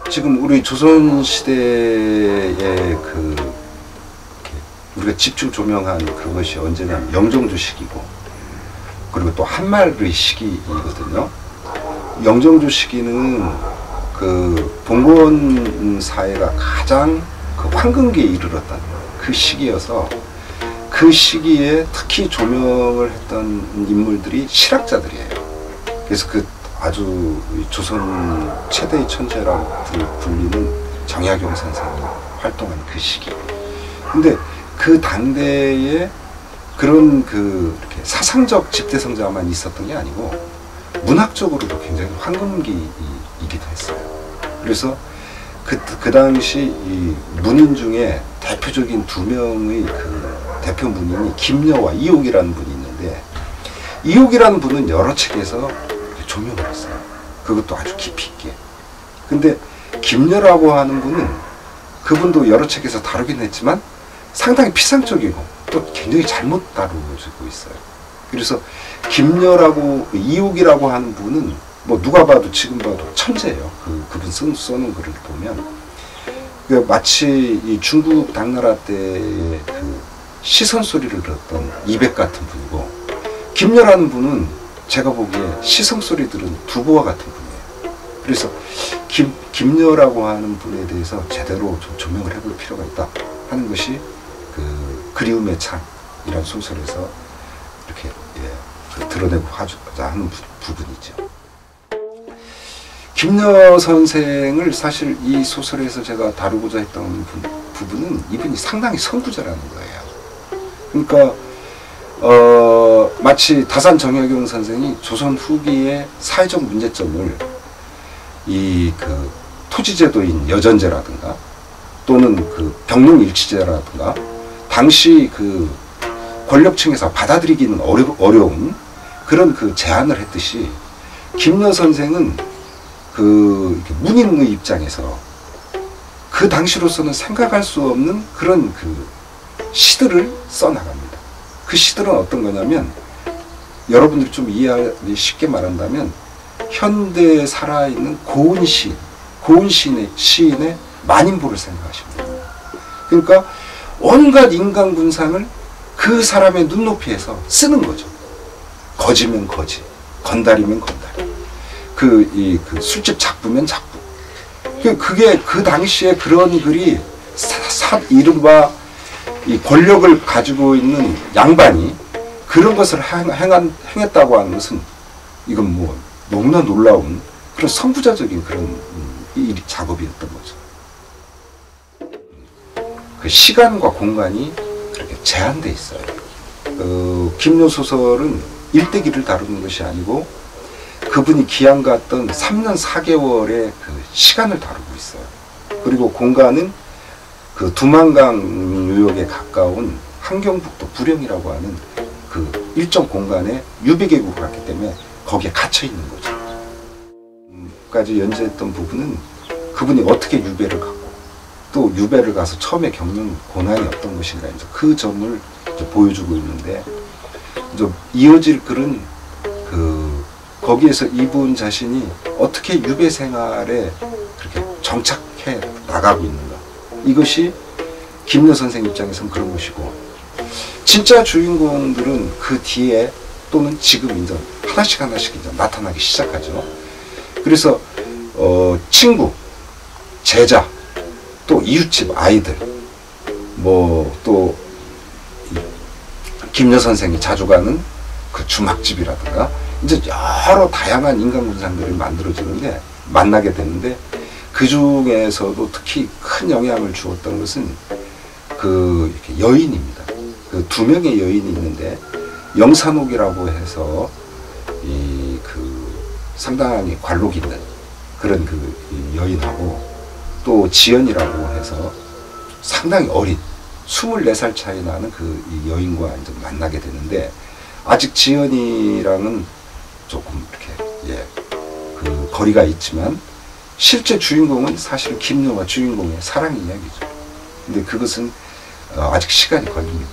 지금 우리 조선시대의 그 우리가 집중 조명한 그것이 언제나 영종조 시기고, 그리고 또 한마르의 시기이거든요. 영종조 시기는 그 봉건 사회가 가장 그 황금기에 이르렀던 그 시기여서, 그 시기에 특히 조명을 했던 인물들이 실학자들이에요. 그래서 그 아주 조선 최대의 천재라고 불리는 정약용 선생이 활동한 그 시기. 근데 그 당대에 그런 그 이렇게 사상적 집대성자만 있었던 게 아니고 문학적으로도 굉장히 황금기이기도 했어요. 그래서 그 당시 이 문인 중에 대표적인 두 명의 그 대표 문인이 김여와 이옥이라는 분이 있는데, 이옥이라는 분은 여러 책에서 조명을 했어요. 그것도 아주 깊이 있게. 근데 김여라고 하는 분은, 그분도 여러 책에서 다루긴 했지만 상당히 피상적이고 또 굉장히 잘못 다루어지고 있어요. 그래서 김여라고, 이옥이라고 하는 분은 뭐 누가 봐도 지금 봐도 천재예요. 그분 써놓은 글을 보면 마치 이 중국 당나라 때의 그 시선 소리를 들었던 이백 같은 분이고, 김여라는 분은 제가 보기에 시성 소리 들은 두부와 같은 분이에요. 그래서 김여라고 하는 분에 대해서 제대로 좀 조명을 해볼 필요가 있다 하는 것이 그 그리움의 창이라는 소설에서 이렇게 드러내고 하자 하는 부분이죠. 김여 선생을 사실 이 소설에서 제가 다루고자 했던 부분은 이분이 상당히 선구자라는 거예요. 그러니까 마치 다산 정약용 선생이 조선 후기의 사회적 문제점을 이 그 토지제도인 여전제라든가 또는 그 병농일치제라든가 당시 그 권력층에서 받아들이기는 어려운 그런 그 제안을 했듯이, 김여 선생은 그 문인의 입장에서 그 당시로서는 생각할 수 없는 그런 그 시들을 써나갑니다. 그 시들은 어떤 거냐면, 여러분들이 좀 이해하기 쉽게 말한다면 현대에 살아있는 고은 시인의 만인보를 생각하시면 됩니다. 그러니까 온갖 인간 군상을 그 사람의 눈높이에서 쓰는 거죠. 거지면 거지, 건달이면 건달, 그 술집 작부면 작부. 그게 그 당시에 그런 글이 이른바 이 권력을 가지고 있는 양반이 그런 것을 행했다고 하는 것은 이건 뭐 너무나 놀라운 그런 선구자적인 그런 작업이었던 거죠. 그 시간과 공간이 그렇게 제한돼 있어요. 김여 소설은 일대기를 다루는 것이 아니고 그분이 기양 갔던 3년 4개월의 그 시간을 다루고 있어요. 그리고 공간은 그 두만강 유역에 가까운 함경북도 부령이라고 하는 그 일정 공간에 유배계곡을 갔기 때문에 거기에 갇혀 있는 거죠. 까지 연재했던 부분은 그분이 어떻게 유배를 갔고 또 유배를 가서 처음에 겪는 고난이 어떤 것인가, 이제 그 점을 이제 보여주고 있는데, 이제 이어질 글은 거기에서 이분 자신이 어떻게 유배 생활에 그렇게 정착해 나가고 있는가, 이것이 김여 선생 입장에서는 그런 것이고, 진짜 주인공들은 그 뒤에 또는 지금 이제 하나씩 이제 나타나기 시작하죠. 그래서 친구, 제자, 또 이웃집 아이들, 뭐 또 김여 선생이 자주 가는 그 주막집이라든가, 이제 여러 다양한 인간 군상들이 만나게 되는데, 그 중에서도 특히 큰 영향을 주었던 것은 그 여인입니다. 그 두 명의 여인이 있는데, 영산옥이라고 해서 상당히 관록 있는 그런 그 여인하고, 또 지연이라고 해서 상당히 어린 24살 차이 나는 그 여인과 이제 만나게 되는데, 아직 지연이랑은 조금 이렇게 그 거리가 있지만 실제 주인공은 사실은 김여와 주인공의 사랑 이야기죠. 근데 그것은 아직 시간이 걸립니다.